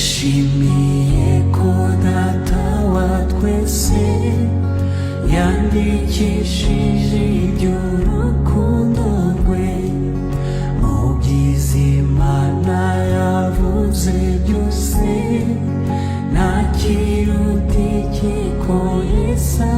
nishimiye ko data wa twese yandikishije iby'urukundo rwe mu byiza Imana yavuze byose, nta kiruta iki ko Yesu